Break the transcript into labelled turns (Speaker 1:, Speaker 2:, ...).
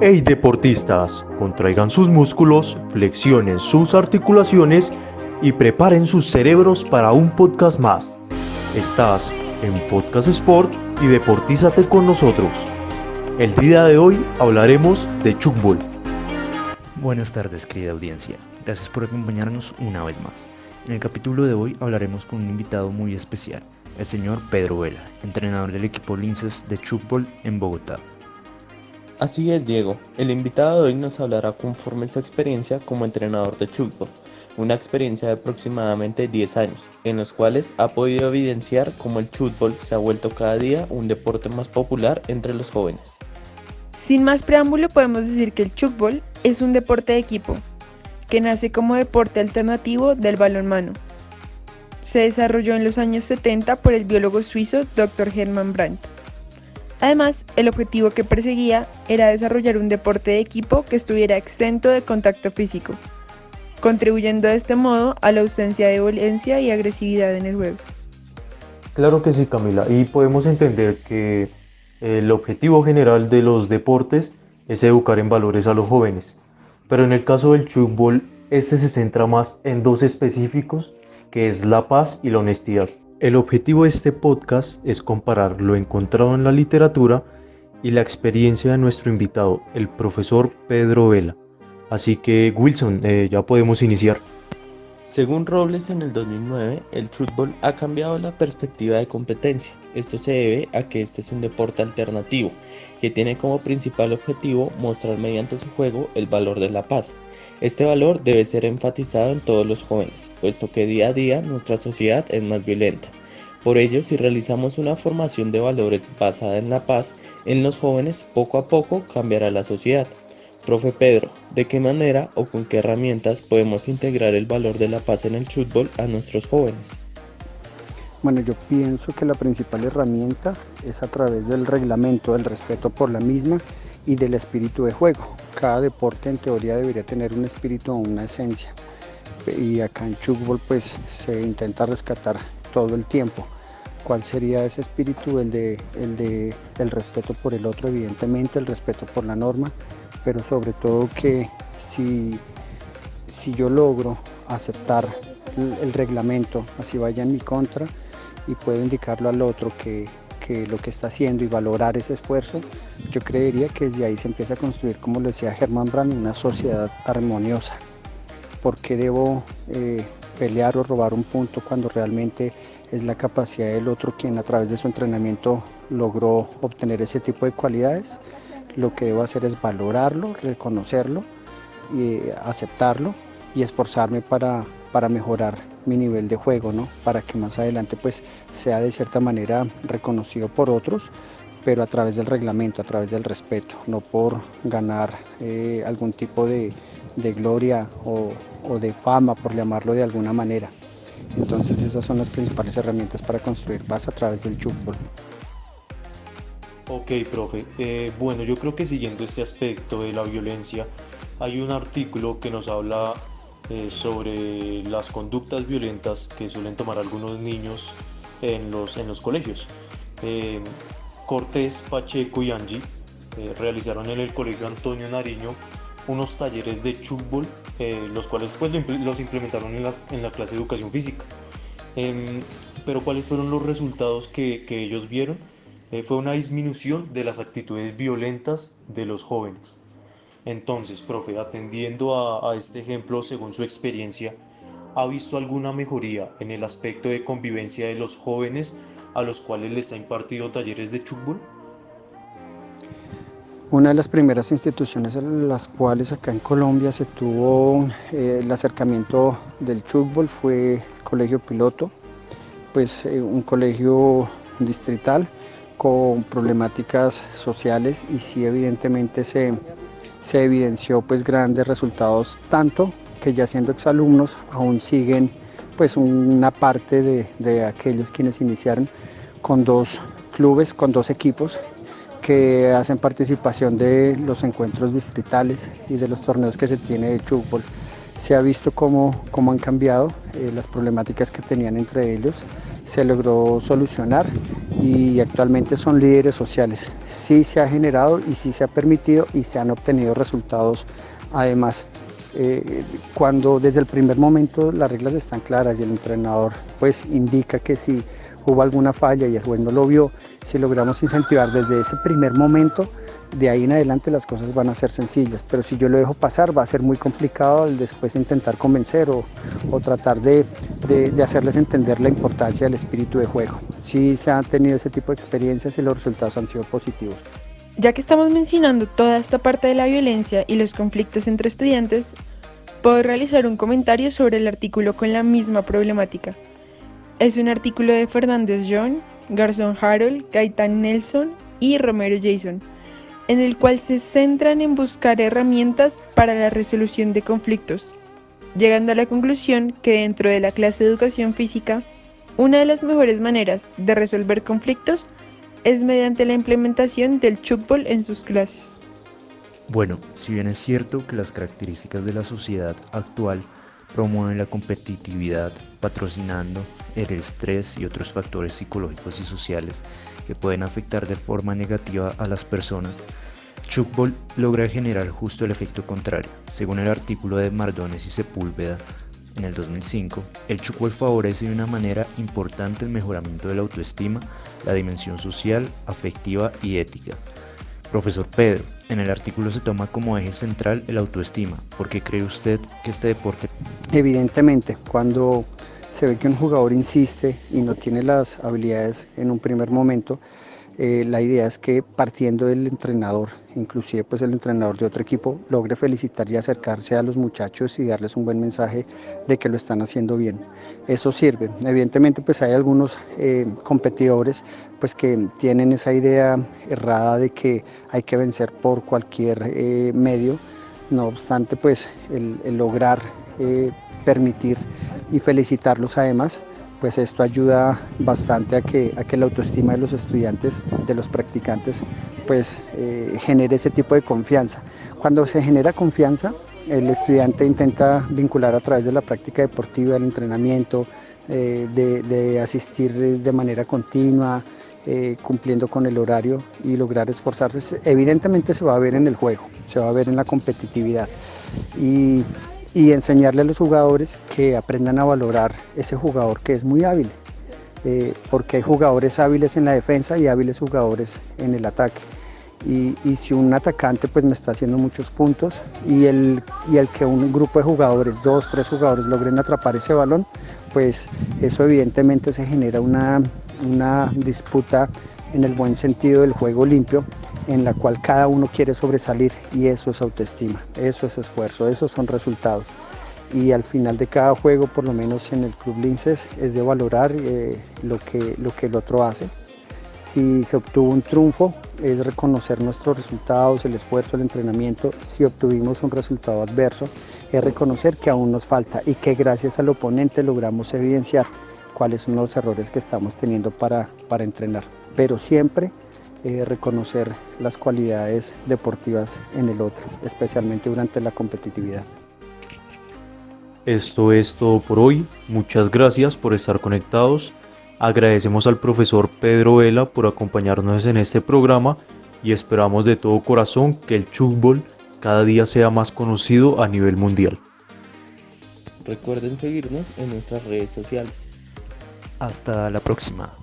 Speaker 1: Hey deportistas, contraigan sus músculos, flexionen sus articulaciones y preparen sus cerebros para un podcast más. Estás en Podcast Sport y deportízate con nosotros. El día de hoy hablaremos de Chuckball.
Speaker 2: Buenas tardes, querida audiencia. Gracias por acompañarnos una vez más. En el capítulo de hoy hablaremos con un invitado muy especial, el señor Pedro Vela, entrenador del equipo Linces de Chuckball en Bogotá.
Speaker 3: Así es, Diego. El invitado de hoy nos hablará conforme su experiencia como entrenador de Chuckball, una experiencia de aproximadamente 10 años, en los cuales ha podido evidenciar cómo el Chuckball se ha vuelto cada día un deporte más popular entre los jóvenes.
Speaker 4: Sin más preámbulo, podemos decir que el Chuckball es un deporte de equipo, que nace como deporte alternativo del balonmano. Se desarrolló en los años 70 por el biólogo suizo Dr. Hermann Brandt. Además, el objetivo que perseguía era desarrollar un deporte de equipo que estuviera exento de contacto físico, contribuyendo de este modo a la ausencia de violencia y agresividad en el juego.
Speaker 1: Claro que sí, Camila, y podemos entender que el objetivo general de los deportes es educar en valores a los jóvenes, pero en el caso del Chuckball, este se centra más en dos específicos, que es la paz y la honestidad. El objetivo de este podcast es comparar lo encontrado en la literatura y la experiencia de nuestro invitado, el profesor Pedro Vela. Así que, Wilson, ya podemos iniciar.
Speaker 3: Según Robles en el 2009, el Chuckball ha cambiado la perspectiva de competencia. Esto se debe a que este es un deporte alternativo, que tiene como principal objetivo mostrar mediante su juego el valor de la paz. Este valor debe ser enfatizado en todos los jóvenes, puesto que día a día nuestra sociedad es más violenta. Por ello, si realizamos una formación de valores basada en la paz, en los jóvenes poco a poco cambiará la sociedad. Profe Pedro, ¿de qué manera o con qué herramientas podemos integrar el valor de la paz en el Chuckball a nuestros jóvenes?
Speaker 5: Bueno, yo pienso que la principal herramienta es a través del reglamento, del respeto por la misma y del espíritu de juego. Cada deporte en teoría debería tener un espíritu o una esencia, y acá en Chuckball pues se intenta rescatar todo el tiempo. ¿Cuál sería ese espíritu? El respeto por el otro, evidentemente, el respeto por la norma, pero sobre todo que si yo logro aceptar el reglamento, así vaya en mi contra, y puedo indicarlo al otro que lo que está haciendo y valorar ese esfuerzo, yo creería que desde ahí se empieza a construir, como lo decía Hermann Brandt, una sociedad armoniosa. ¿Por qué debo pelear o robar un punto cuando realmente es la capacidad del otro quien a través de su entrenamiento logró obtener ese tipo de cualidades? Lo que debo hacer es valorarlo, reconocerlo, aceptarlo y esforzarme para mejorar mi nivel de juego, ¿no? Para que más adelante pues sea de cierta manera reconocido por otros, pero a través del reglamento, a través del respeto, no por ganar algún tipo de gloria o de fama, por llamarlo de alguna manera. Entonces esas son las principales herramientas para construir paz a través del Chuckball.
Speaker 6: Ok, profe. Bueno, yo creo que siguiendo este aspecto de la violencia, hay un artículo que nos habla sobre las conductas violentas que suelen tomar algunos niños en los colegios. Eh, Cortés, Pacheco y Angie realizaron en el Colegio Antonio Nariño unos talleres de Chuckball, los cuales pues los implementaron en la clase de educación física. Pero ¿cuáles fueron los resultados que ellos vieron? Fue una disminución de las actitudes violentas de los jóvenes. Entonces, profe, atendiendo a este ejemplo, según su experiencia, ¿ha visto alguna mejoría en el aspecto de convivencia de los jóvenes a los cuales les ha impartido talleres de Chuckball?
Speaker 5: Una de las primeras instituciones en las cuales acá en Colombia se tuvo el acercamiento del Chuckball fue el Colegio Piloto, pues un colegio distrital con problemáticas sociales, y sí evidentemente se evidenció pues grandes resultados, tanto que ya siendo exalumnos aún siguen pues una parte de aquellos quienes iniciaron con dos clubes, con dos equipos que hacen participación de los encuentros distritales y de los torneos que se tiene de Chuckball. Se ha visto cómo han cambiado las problemáticas que tenían entre ellos, se logró solucionar y actualmente son líderes sociales. Sí se ha generado y sí se ha permitido y se han obtenido resultados. Además, cuando desde el primer momento las reglas están claras y el entrenador pues indica que si hubo alguna falla y el juez no lo vio, si logramos incentivar desde ese primer momento, de ahí en adelante las cosas van a ser sencillas, pero si yo lo dejo pasar va a ser muy complicado el después intentar convencer o tratar de hacerles entender la importancia del espíritu de juego. Sí se han tenido ese tipo de experiencias y los resultados han sido positivos.
Speaker 4: Ya que estamos mencionando toda esta parte de la violencia y los conflictos entre estudiantes, puedo realizar un comentario sobre el artículo con la misma problemática. Es un artículo de Fernández John, Garzón Harold, Gaitán Nelson y Romero Jason, en el cual se centran en buscar herramientas para la resolución de conflictos, llegando a la conclusión que dentro de la clase de educación física, una de las mejores maneras de resolver conflictos es mediante la implementación del chukbol en sus clases.
Speaker 2: Bueno, si bien es cierto que las características de la sociedad actual promueven la competitividad, patrocinando el estrés y otros factores psicológicos y sociales que pueden afectar de forma negativa a las personas, Chukbol logra generar justo el efecto contrario. Según el artículo de Mardones y Sepúlveda en el 2005, el Chukbol favorece de una manera importante el mejoramiento de la autoestima, la dimensión social, afectiva y ética. Profesor Pedro, en el artículo se toma como eje central el autoestima. ¿Por qué cree usted que este deporte?
Speaker 5: Evidentemente, cuando se ve que un jugador insiste y no tiene las habilidades en un primer momento, la idea es que partiendo del entrenador, inclusive pues el entrenador de otro equipo, logre felicitar y acercarse a los muchachos y darles un buen mensaje de que lo están haciendo bien. Eso sirve. Evidentemente pues hay algunos competidores pues que tienen esa idea errada de que hay que vencer por cualquier medio. No obstante pues el lograr permitir y felicitarlos además, pues esto ayuda bastante a que la autoestima de los estudiantes, de los practicantes, pues genere ese tipo de confianza. Cuando se genera confianza, el estudiante intenta vincular a través de la práctica deportiva, el entrenamiento, de asistir de manera continua, cumpliendo con el horario y lograr esforzarse. Evidentemente se va a ver en el juego, se va a ver en la competitividad. Y enseñarle a los jugadores que aprendan a valorar ese jugador que es muy hábil, porque hay jugadores hábiles en la defensa y hábiles jugadores en el ataque. Y si un atacante pues me está haciendo muchos puntos y el que un grupo de jugadores, 2, 3 jugadores logren atrapar ese balón, pues eso evidentemente se genera una disputa en el buen sentido del juego limpio, en la cual cada uno quiere sobresalir, y eso es autoestima, eso es esfuerzo, esos son resultados. Y al final de cada juego, por lo menos en el Club Linces, es de valorar lo que el otro hace. Si se obtuvo un triunfo, es reconocer nuestros resultados, el esfuerzo, el entrenamiento. Si obtuvimos un resultado adverso, es reconocer que aún nos falta y que gracias al oponente logramos evidenciar cuáles son los errores que estamos teniendo para entrenar. Pero siempre reconocer las cualidades deportivas en el otro, especialmente durante la competitividad.
Speaker 1: Esto es todo por hoy. Muchas gracias por estar conectados. Agradecemos al profesor Pedro Vela por acompañarnos en este programa y esperamos de todo corazón que el Chukbol cada día sea más conocido a nivel mundial.
Speaker 3: Recuerden seguirnos en nuestras redes sociales.
Speaker 2: Hasta la próxima.